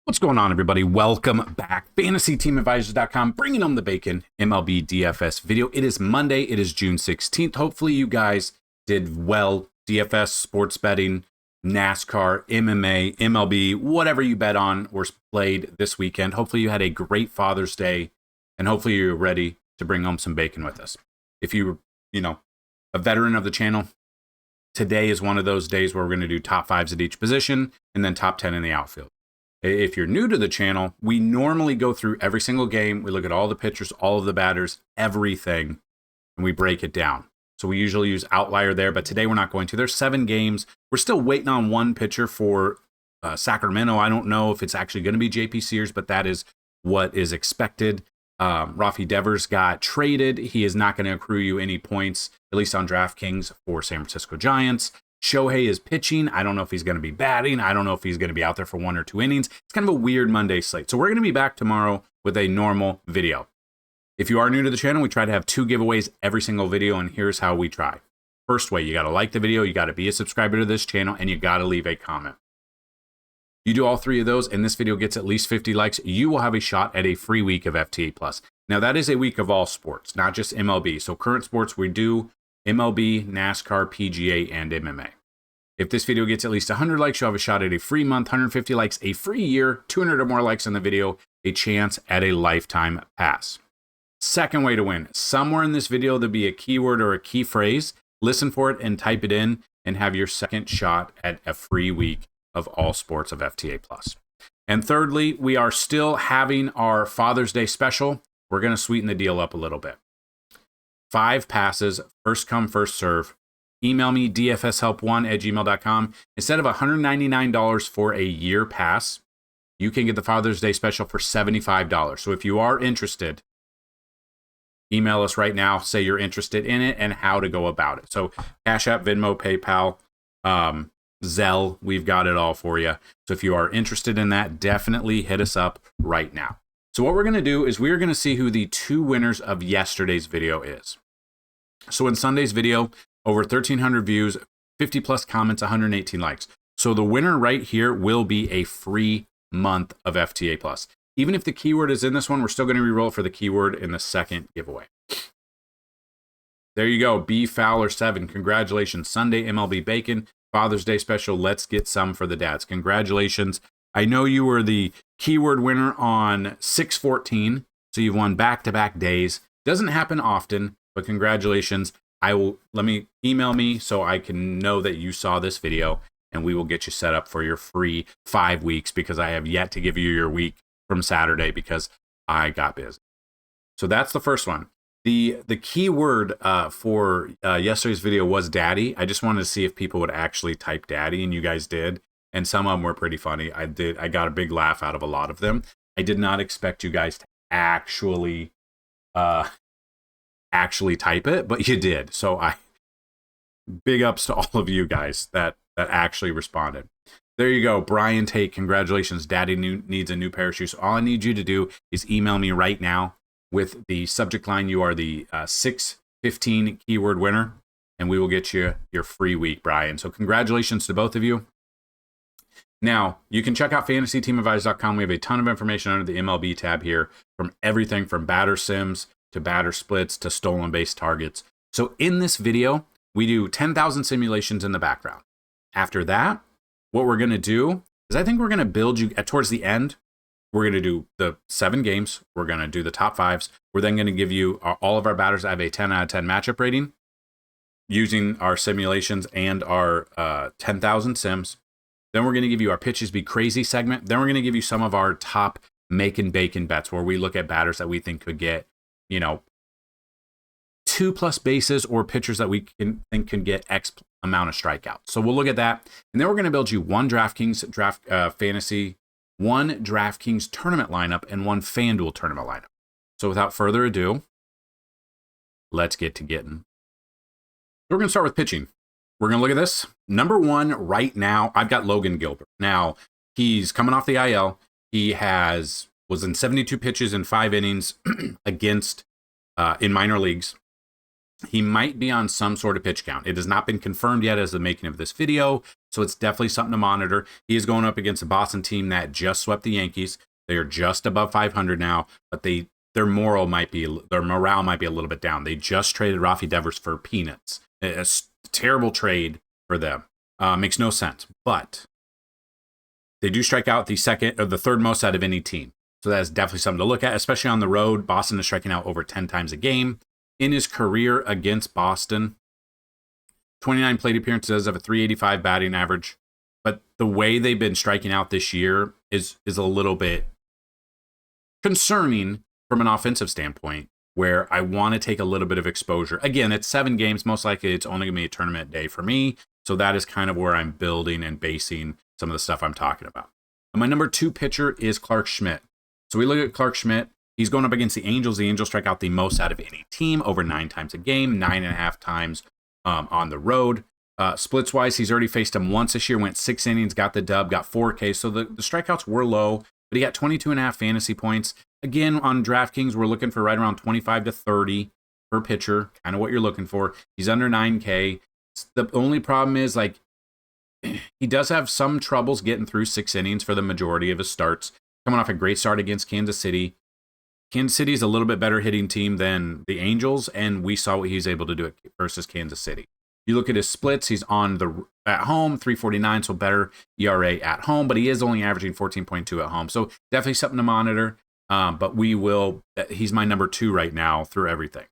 What's going on, everybody? Welcome back. FantasyTeamAdvisors.com, bringing on the bacon MLB DFS video. It is Monday. It is June 16th. Hopefully you guys did well. DFS, sports betting, NASCAR, MMA, MLB, whatever you bet on or played this weekend. Hopefully you had a great Father's Day, and hopefully you're ready to bring home some bacon with us. If you're, a veteran of the channel, today is one of those days where we're going to do top fives at each position and then top 10 in the outfield. If you're new to the channel, we normally go through every single game. We look at all the pitchers, all of the batters, everything, and we break it down. So we usually use outlier there, but today we're not going to. There's 7 games. We're still waiting on one pitcher for Sacramento. I don't know if it's actually going to be JP Sears, but that is what is expected. Rafi Devers got traded. He is not going to accrue you any points, at least on DraftKings, for San Francisco Giants. Shohei is pitching. I don't know if he's going to be batting. I don't know if he's going to be out there for 1 or 2 innings. It's kind of a weird Monday slate. So we're going to be back tomorrow with a normal video. If you are new to the channel, we try to have 2 giveaways every single video, and here's how we try. First way, you got to like the video, you got to be a subscriber to this channel, and you got to leave a comment. You do all 3 of those, and this video gets at least 50 likes, you will have a shot at a free week of FTA+. Now, that is a week of all sports, not just MLB. So current sports, we do MLB, NASCAR, PGA, and MMA. If this video gets at least 100 likes, you'll have a shot at a free month, 150 likes, a free year, 200 or more likes on the video, a chance at a lifetime pass. Second way to win, somewhere in this video, there'll be a keyword or a key phrase. Listen for it and type it in and have your second shot at a free week of all sports of FTA+. And thirdly, we are still having our Father's Day special. We're going to sweeten the deal up a little bit. 5 passes, first come, first serve. Email me, dfshelp1@gmail.com. Instead of $199 for a year pass, you can get the Father's Day special for $75. So if you are interested, email us right now, say you're interested in it and how to go about it. So CashApp, Venmo, PayPal, Zelle, we've got it all for you. So if you are interested in that, definitely hit us up right now. So what we're going to do is we're going to see who the 2 winners of yesterday's video is. So in Sunday's video, over 1,300 views, 50 plus comments, 118 likes. So the winner right here will be a free month of FTA+. Even if the keyword is in this one, we're still going to re-roll for the keyword in the second giveaway. There you go, B Fowler 7. Congratulations, Sunday MLB Bacon, Father's Day special. Let's get some for the dads. Congratulations. I know you were the keyword winner on 6/14, so you've won back-to-back days. Doesn't happen often, but congratulations. Email me so I can know that you saw this video, and we will get you set up for your free 5 weeks, because I have yet to give you your week from Saturday because I got busy. So that's the first one. The key word for yesterday's video was daddy. I just wanted to see if people would actually type daddy, and you guys did. And some of them were pretty funny. I got a big laugh out of a lot of them. I did not expect you guys to actually type it, but you did. So big ups to all of you guys that actually responded. There you go, Brian Tate. Congratulations, daddy needs a new pair of shoes. So all I need you to do is email me right now with the subject line, you are the 6/15 keyword winner, and we will get you your free week, Brian. So congratulations to both of you. Now, you can check out FantasyTeamAdvisors.com. We have a ton of information under the MLB tab here, from everything from batter sims to batter splits to stolen base targets. So in this video, we do 10,000 simulations in the background. After that, what we're going to do is I think we're going to build you towards the end. We're going to do the 7 games. We're going to do the top 5s. We're then going to give you all of our batters have a 10 out of 10 matchup rating using our simulations and our 10,000 sims. Then we're going to give you our Pitches Be Crazy segment. Then we're going to give you some of our top making bacon bets, where we look at batters that we think could get, 2+ bases, or pitchers that we think can get X amount of strikeouts. So we'll look at that. And then we're going to build you one DraftKings tournament lineup and one FanDuel tournament lineup. So without further ado, let's get to getting. We're going to start with pitching. We're going to look at this. Number 1 right now, I've got Logan Gilbert. Now, he's coming off the IL. He was in 72 pitches in 5 innings against in minor leagues. He might be on some sort of pitch count. It has not been confirmed yet as the making of this video. So it's definitely something to monitor. He is going up against a Boston team that just swept the Yankees. They are just above 500 now, but their morale might be a little bit down. They just traded Rafi Devers for peanuts. A terrible trade for them. Makes no sense, but they do strike out the third most out of any team. So that is definitely something to look at, especially on the road. Boston is striking out over 10 times a game. In his career against Boston, 29 plate appearances of a 385 batting average. But the way they've been striking out this year is a little bit concerning from an offensive standpoint, where I want to take a little bit of exposure. Again, it's 7 games. Most likely it's only going to be a tournament day for me. So that is kind of where I'm building and basing some of the stuff I'm talking about. And my number 2 pitcher is Clark Schmidt. So we look at Clark Schmidt. He's going up against the Angels. The Angels strike out the most out of any team, over 9 times a game, 9.5 times on the road. Splits-wise, he's already faced him once this year, went 6 innings, got the dub, got 4 Ks. So the strikeouts were low, but he got 22.5 fantasy points. Again, on DraftKings, we're looking for right around 25 to 30 per pitcher, kind of what you're looking for. He's under 9K. The only problem is, like, he does have some troubles getting through 6 innings for the majority of his starts. Coming off a great start against Kansas City. Kansas City is a little bit better hitting team than the Angels, and we saw what he was able to do versus Kansas City. You look at his splits, he's at home, 3.49, so better ERA at home, but he is only averaging 14.2 at home. So definitely something to monitor, but he's my number 2 right now through everything.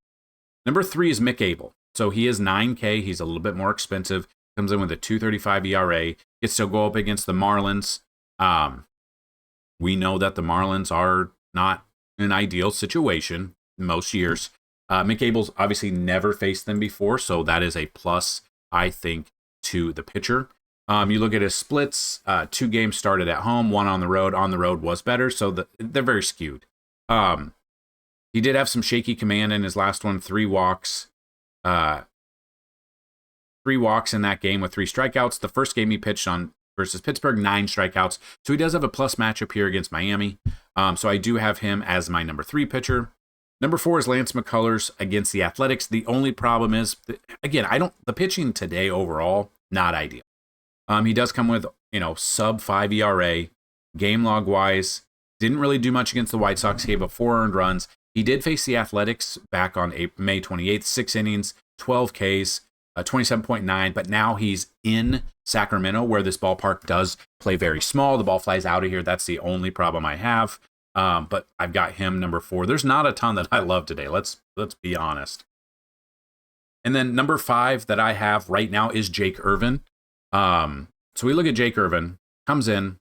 Number 3 is Mick Abel. So he is 9K, he's a little bit more expensive, comes in with a 2.35 ERA, gets to go up against the Marlins. We know that the Marlins are not an ideal situation most years. Mick Abel's obviously never faced them before, so that is a plus, I think, to the pitcher. You look at his splits, 2 games started at home, 1 on the road. On the road was better, so they're very skewed. He did have some shaky command in his last one, 3 walks. 3 walks in that game with 3 strikeouts. The first game he pitched on versus Pittsburgh, 9 strikeouts. So he does have a plus matchup here against Miami. So I do have him as my number 3 pitcher. Number 4 is Lance McCullers against the Athletics. The only problem is, again, the pitching today overall, not ideal. He does come with, sub 5 ERA. Game log wise, didn't really do much against the White Sox. He gave up 4 earned runs. He did face the Athletics back on May 28th, 6 innings, 12 Ks, 27.9, but now he's in Sacramento, where this ballpark does play very small. The ball flies out of here. That's the only problem I have. But I've got him number 4. There's not a ton that I love today. Let's be honest. And then number 5 that I have right now is Jake Irvin. So we look at Jake Irvin, comes in.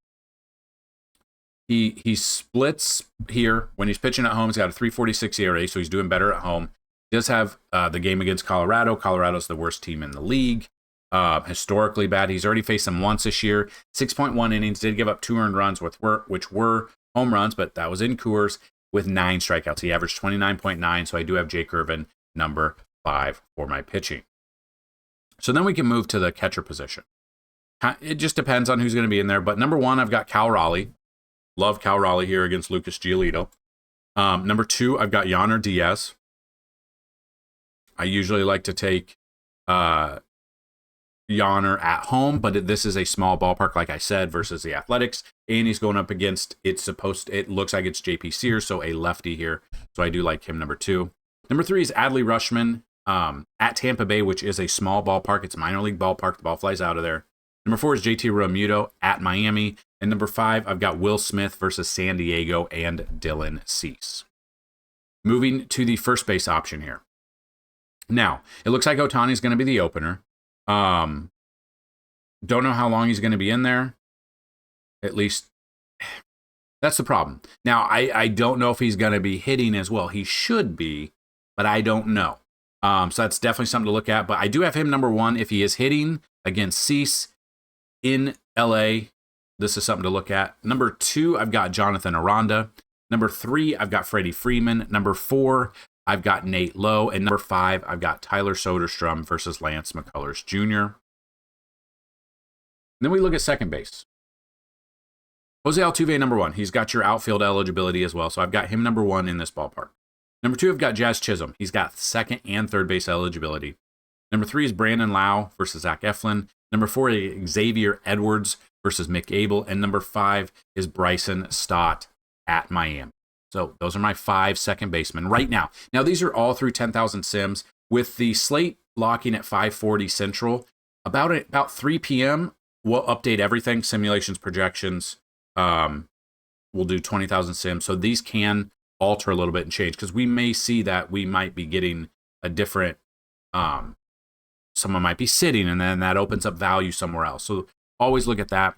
He splits here when he's pitching at home. He's got a 3.46 ERA, so he's doing better at home. He does have the game against Colorado. Colorado's the worst team in the league. Historically bad. He's already faced them once this year. 6.1 innings, did give up 2 earned runs, which were home runs, but that was in Coors, with 9 strikeouts. He averaged 29.9, so I do have Jake Irvin number 5 for my pitching. So then we can move to the catcher position. It just depends on who's going to be in there, but number 1, I've got Cal Raleigh. Love Cal Raleigh here against Lucas Giolito. Number 2, I've got Yainer Diaz. I usually like to take Yainer at home, but this is a small ballpark, like I said, versus the Athletics. And he's going up against, it looks like it's JP Sears, so a lefty here. So I do like him, number 2. Number 3 is Adley Rutschman at Tampa Bay, which is a small ballpark. It's a minor league ballpark. The ball flies out of there. Number 4 is JT Realmuto at Miami. And number 5, I've got Will Smith versus San Diego and Dylan Cease. Moving to the first base option here. Now, it looks like Ohtani's going to be the opener. Don't know how long he's going to be in there. At least, that's the problem. Now, I don't know if he's going to be hitting as well. He should be, but I don't know. So that's definitely something to look at. But I do have him number 1 if he is hitting against Cease in LA. This is something to look at. Number 2, I've got Jonathan Aranda. Number 3, I've got Freddie Freeman. Number 4, I've got Nate Lowe. And number 5, I've got Tyler Soderstrom versus Lance McCullers Jr. Then we look at second base. Jose Altuve, number 1. He's got your outfield eligibility as well, so I've got him number 1 in this ballpark. Number 2, I've got Jazz Chisholm. He's got second and third base eligibility. Number 3 is Brandon Lau versus Zach Eflin. Number 4 is Xavier Edwards versus Mick Abel. And number 5 is Bryson Stott at Miami. So those are my 5 second basemen right now. Now, these are all through 10,000 sims. With the slate locking at 5:40 Central, about 3 p.m., we'll update everything, simulations, projections. We'll do 20,000 sims. So these can alter a little bit and change because we may see that we might be getting a different, someone might be sitting and then that opens up value somewhere else. So always look at that.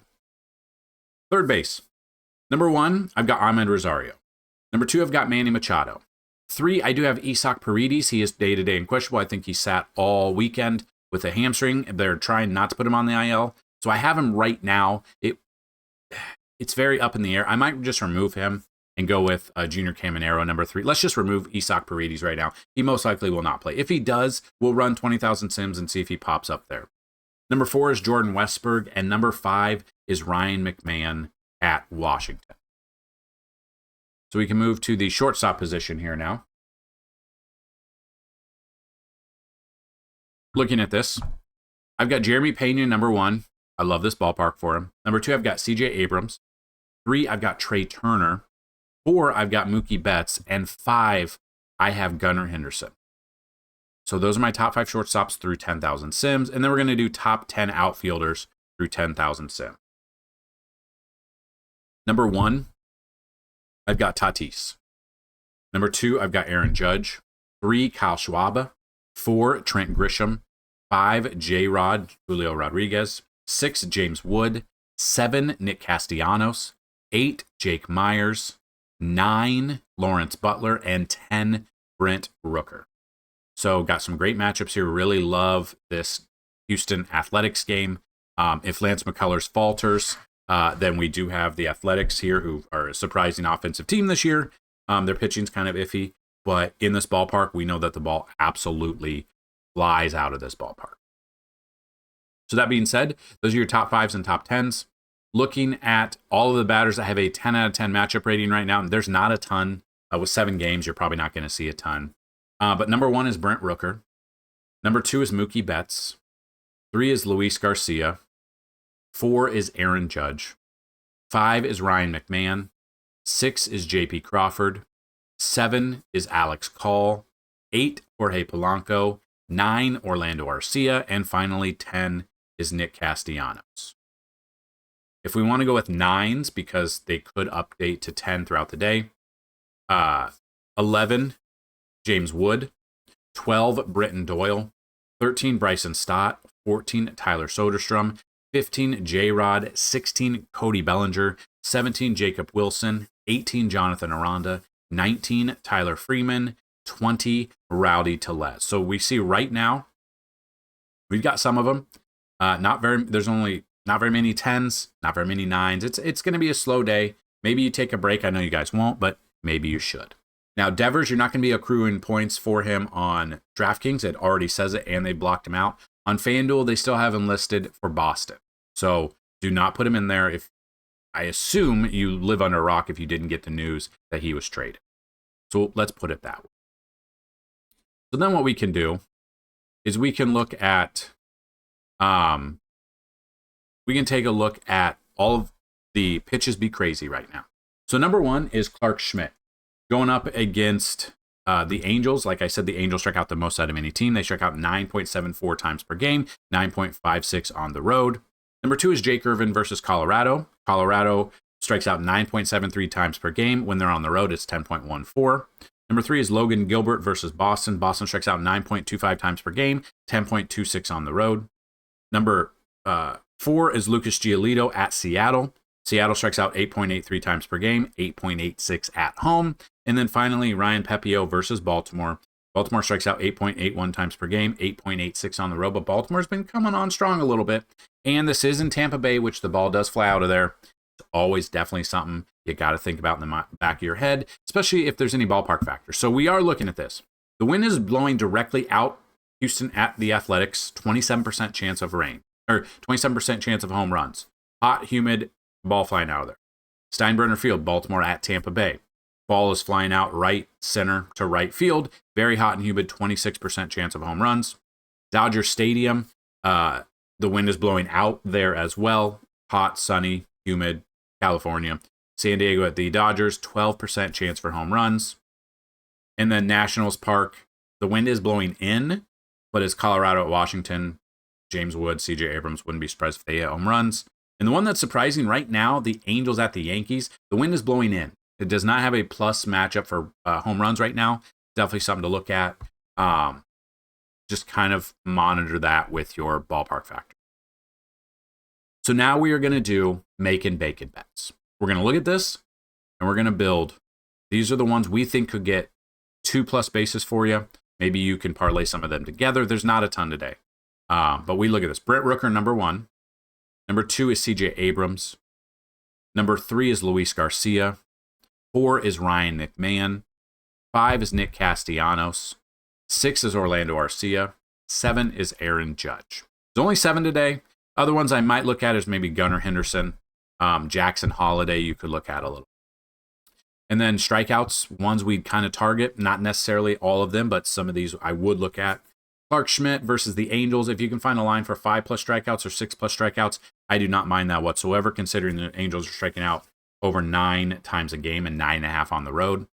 Third base. Number 1, I've got Ahmed Rosario. Number 2, I've got Manny Machado. 3, I do have Isaac Paredes. He is day-to-day and questionable. I think he sat all weekend with a hamstring. They're trying not to put him on the IL. So I have him right now. It's very up in the air. I might just remove him and go with Junior Caminero, number 3. Let's just remove Isaac Paredes right now. He most likely will not play. If he does, we'll run 20,000 sims and see if he pops up there. Number 4 is Jordan Westberg, and number 5 is Ryan McMahon at Washington. So we can move to the shortstop position here now. Looking at this, I've got Jeremy Pena, number 1. I love this ballpark for him. Number 2, I've got CJ Abrams. 3, I've got Trey Turner. 4, I've got Mookie Betts. And 5, I have Gunnar Henderson. So those are my top 5 shortstops through 10,000 sims. And then we're going to do top 10 outfielders through 10,000 sims. Number 1, I've got Tatis. Number 2, I've got Aaron Judge. 3, Kyle Schwab. 4, Trent Grisham. 5, J-Rod, Julio Rodriguez. 6, James Wood. 7, Nick Castellanos. 8, Jake Myers. 9, Lawrence Butler. And 10, Brent Rooker. So got some great matchups here. Really love this Houston Athletics game. If Lance McCullers falters, then we do have the Athletics here, who are a surprising offensive team this year. Their pitching's kind of iffy, but in this ballpark, we know that the ball absolutely flies out of this ballpark. So that being said, those are your top 5s and top 10s. Looking at all of the batters that have a 10 out of 10 matchup rating right now, there's not a ton. With 7 games, you're probably not going to see a ton. But number 1 is Brent Rooker. Number 2 is Mookie Betts. 3 is Luis Garcia. 4 is Aaron Judge. 5 is Ryan McMahon. 6 is JP Crawford. 7 is Alex Call. 8, Jorge Polanco. 9, Orlando Arcia. And finally, 10 is Nick Castellanos. If we want to go with 9s, because they could update to 10 throughout the day, 11, James Wood. 12, Britton Doyle. 13, Bryson Stott. 14, Tyler Soderstrom. 15, J-Rod. 16, Cody Bellinger. 17, Jacob Wilson. 18, Jonathan Aranda. 19, Tyler Freeman. 20, Rowdy Tellez. So we see right now, we've got some of them. There's only not very many 10s, not very many 9s. It's going to be a slow day. Maybe you take a break. I know you guys won't, but maybe you should. Now, Devers, you're not going to be accruing points for him on DraftKings. It already says it, and they blocked him out. On FanDuel, they still have him listed for Boston. So do not put him in there. If I assume you live under a rock if you didn't get the news that he was traded. So let's put it that way. So then what we can do is we can look at, we can take a look at all of the pitches be crazy right now. So number 1 is Clark Schmidt going up against the Angels. Like I said, the Angels strike out the most out of any team. They strike out 9.74 times per game, 9.56 on the road. Number 2 is Jake Irvin versus Colorado. Colorado strikes out 9.73 times per game. When they're on the road, it's 10.14. Number 3 is Logan Gilbert versus Boston. Boston strikes out 9.25 times per game, 10.26 on the road. Number 4 is Lucas Giolito at Seattle. Seattle strikes out 8.83 times per game, 8.86 at home. And then finally, Ryan Pepio versus Baltimore. Baltimore strikes out 8.81 times per game, 8.86 on the road. But Baltimore's been coming on strong a little bit. And this is in Tampa Bay, which the ball does fly out of there. It's always definitely something you got to think about in the back of your head, especially if there's any ballpark factors. So we are looking at this. The wind is blowing directly out Houston at the Athletics, 27% chance of rain, or 27% chance of home runs. Hot, humid, ball flying out of there. Steinbrenner Field, Baltimore at Tampa Bay. Ball is flying out right center to right field. Very hot and humid, 26% chance of home runs. Dodger Stadium, The wind is blowing out there as well. Hot, sunny, humid, California. San Diego at the Dodgers, 12% chance for home runs. And then Nationals Park, the wind is blowing in, but it's Colorado at Washington. James Wood, CJ Abrams, wouldn't be surprised if they hit home runs. And the one that's surprising right now, the Angels at the Yankees, the wind is blowing in. It does not have a plus matchup for home runs right now. Definitely something to look at. Just kind of monitor that with your ballpark factor. So now we are going to do make and bacon bets. We're going to look at this and we're going to build. These are the ones we think could get 2+ bases for you. Maybe you can parlay some of them together. There's not a ton today. But we look at this. Brett Rooker, number 1. Number 2 is CJ Abrams. Number 3 is Luis Garcia. 4 is Ryan McMahon. 5 is Nick Castellanos. 6 is Orlando Arcia. 7 is Aaron Judge. There's only 7 today. Other ones I might look at is maybe Gunnar Henderson. Jackson Holiday you could look at a little. And then strikeouts, ones we'd kind of target. Not necessarily all of them, but some of these I would look at. Clark Schmidt versus the Angels. If you can find a line for 5+ strikeouts or 6+ strikeouts, I do not mind that whatsoever, considering the Angels are striking out over 9 times a game and 9.5 on the road.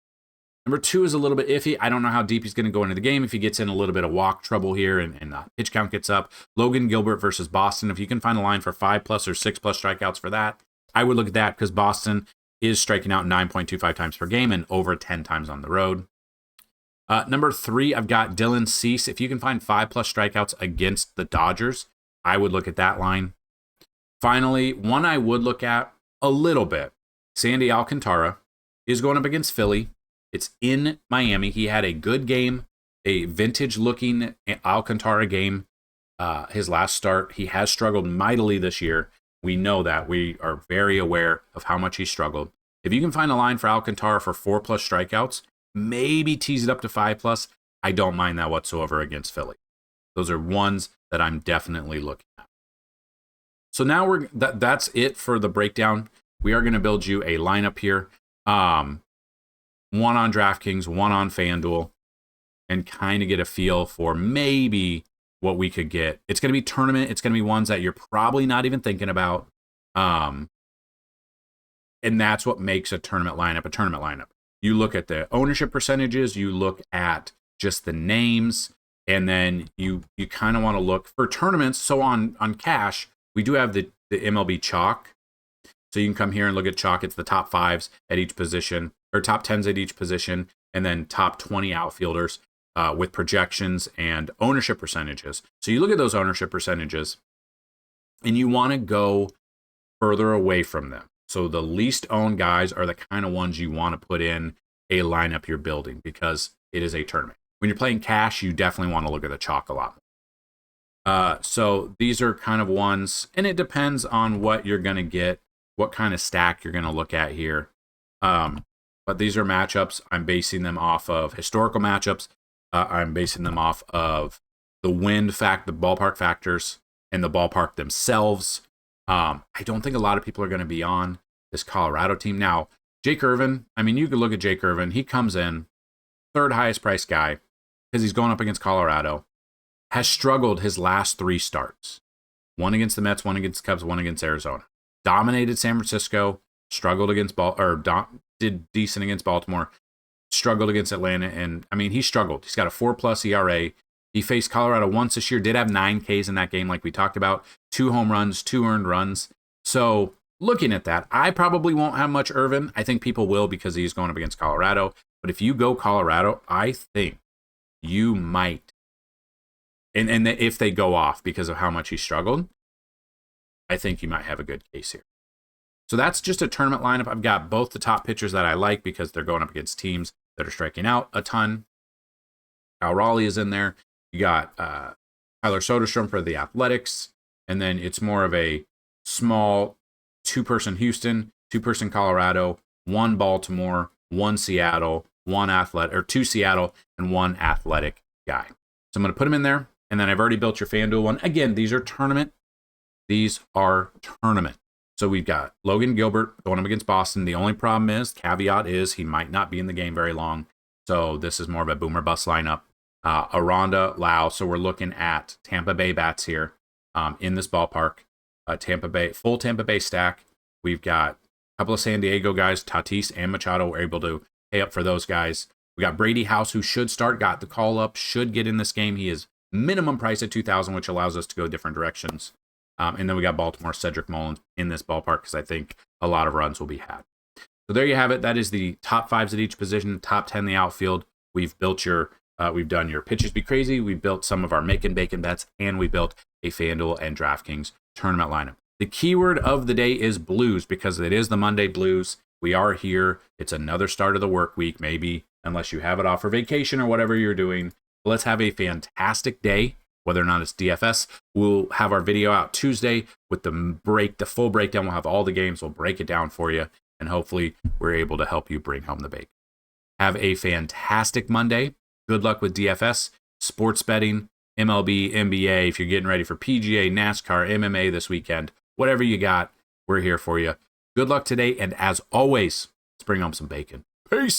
Number 2 is a little bit iffy. I don't know how deep he's going to go into the game. If he gets in a little bit of walk trouble here and the pitch count gets up. Logan Gilbert versus Boston. If you can find a line for 5+ or 6+ strikeouts for that, I would look at that because Boston is striking out 9.25 times per game and over 10 times on the road. Number 3, I've got Dylan Cease. If you can find 5+ strikeouts against the Dodgers, I would look at that line. Finally, one I would look at a little bit, Sandy Alcantara is going up against Philly. It's in Miami. He had a good game, a vintage-looking Alcantara game, his last start. He has struggled mightily this year. We know that. We are very aware of how much he struggled. If you can find a line for Alcantara for 4+ strikeouts, maybe tease it up to 5+, I don't mind that whatsoever against Philly. Those are ones that I'm definitely looking at. So now that's it for the breakdown. We are going to build you a lineup here. One on DraftKings, one on Fanduel, and kind of get a feel for maybe what we could get. It's going to be tournament. It's going to be ones that you're probably not even thinking about. And that's what makes a tournament lineup. You look at the ownership percentages, you look at just the names, and then you kind of want to look for tournaments. So on cash, we do have the MLB chalk. So you can come here and look at chalk. It's the top 5s at each position, or top 10s at each position, and then top 20 outfielders with projections and ownership percentages. So you look at those ownership percentages, and you want to go further away from them. So the least owned guys are the kind of ones you want to put in a lineup you're building because it is a tournament. When you're playing cash, you definitely want to look at the chalk a lot more. So these are kind of ones, and it depends on what you're going to get, what kind of stack you're going to look at here. But these are matchups. I'm basing them off of historical matchups. I'm basing them off of the wind fact, the ballpark factors, and the ballpark themselves. I don't think a lot of people are going to be on this Colorado team. Now, Jake Irvin, I mean, you could look at Jake Irvin. He comes in, 3rd highest priced guy, because he's going up against Colorado, has struggled his last 3 starts. 1 against the Mets, 1 against the Cubs, 1 against Arizona. Dominated San Francisco, struggled against did decent against Baltimore, struggled against Atlanta, and I mean, he struggled. He's got a 4+ ERA. He faced Colorado once this year, did have 9 Ks in that game like we talked about, 2 home runs, 2 earned runs. So looking at that, I probably won't have much Irvin. I think people will because he's going up against Colorado. But if you go Colorado, I think you might. And if they go off because of how much he struggled, I think you might have a good case here. So that's just a tournament lineup. I've got both the top pitchers that I like because they're going up against teams that are striking out a ton. Cal Raleigh is in there. You got Tyler Soderstrom for the Athletics. And then it's more of a small 2-person Houston, 2-person Colorado, 1 Baltimore, 1 Seattle, 2 Seattle, and 1 Athletic guy. So I'm going to put them in there. And then I've already built your FanDuel one. Again, these are tournament. So we've got Logan Gilbert going up against Boston. The only caveat is he might not be in the game very long. So this is more of a boomer bust lineup. Aranda, Lau. So we're looking at Tampa Bay bats here. in this ballpark. Tampa Bay, full Tampa Bay stack. We've got a couple of San Diego guys, Tatis and Machado. We're able to pay up for those guys. We got Brady House, who should start, got the call up, should get in this game. He is minimum price at 2,000, which allows us to go different directions. And then we got Baltimore, Cedric Mullins in this ballpark because I think a lot of runs will be had. So there you have it. That is the top fives at each position, top 10 in the outfield. We've built we've done your pitches be crazy. We built some of our make and bacon bets, and we built a FanDuel and DraftKings tournament lineup. The keyword of the day is blues because it is the Monday blues. We are here. It's another start of the work week, maybe, unless you have it off for vacation or whatever you're doing. Let's have a fantastic day, whether or not it's DFS. We'll have our video out Tuesday with the full breakdown. We'll have all the games. We'll break it down for you, and hopefully we're able to help you bring home the bacon. Have a fantastic Monday. Good luck with DFS, sports betting, MLB, NBA. If you're getting ready for PGA, NASCAR, MMA this weekend, whatever you got, we're here for you. Good luck today, and as always, let's bring home some bacon. Peace.